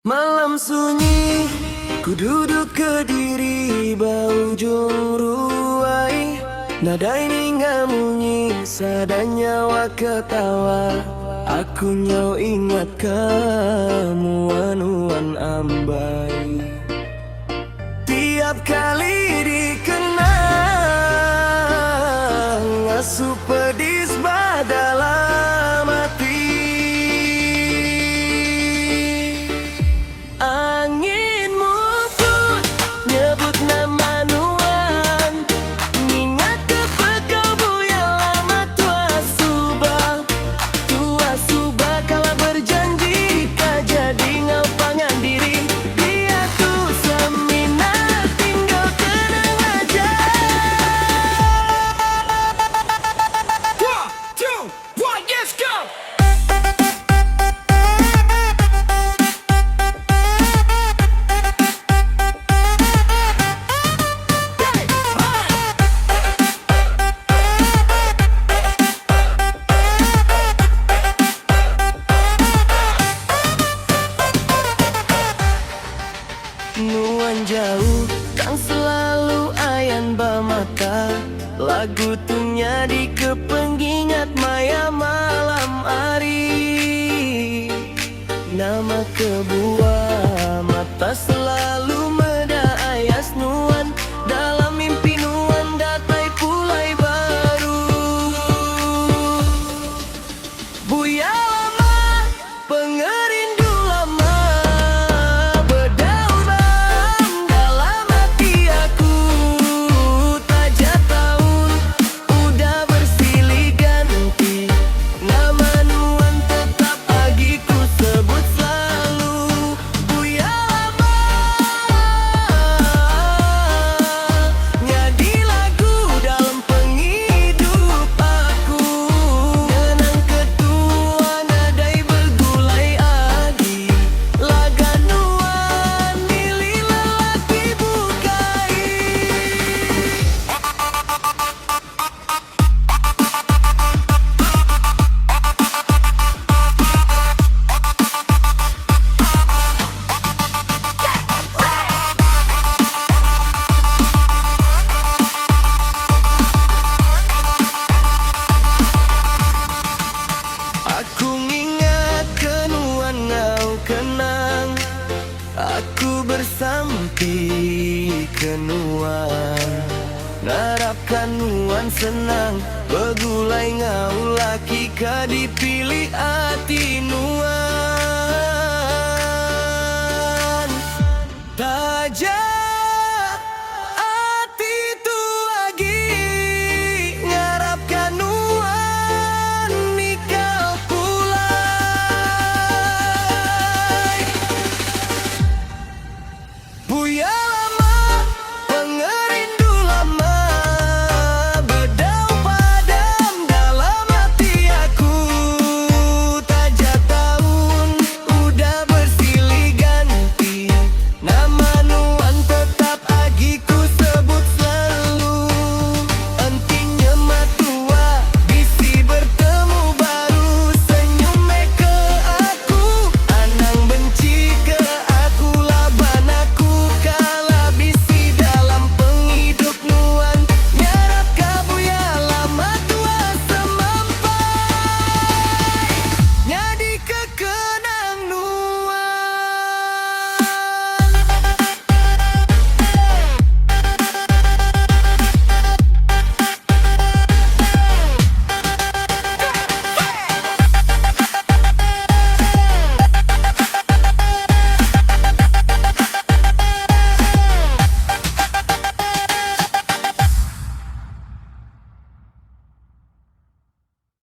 Malam sunyi, ku duduk ke diri ujung ruai. Nada ini ngamunyi, sadanya nyawa ketawa. Aku nyau ingat kamu anuan ambai. Tiap kali dikenang, asup pedis dalam hati. Angin muncul, nyebut nama nuan. Ingat kepekau buya lama tua subah kala berjanji ka jadi ngau pangan diri. Dia tu semina tinggal tenang aja. 1, 2, 1, let's go. Nuan jauh, kang selalu ayan bamata. Lagu tu nyadi kepengingat maya malam hari. Nama kebuah mata selalu meda ayas nuan. Dalam mimpi nuan datai pulai baru. Buya lama, pengerindu lama. Aku bersampi ke nuan, ngarapkan nuan senang. Begulai ngau laki ka dipilih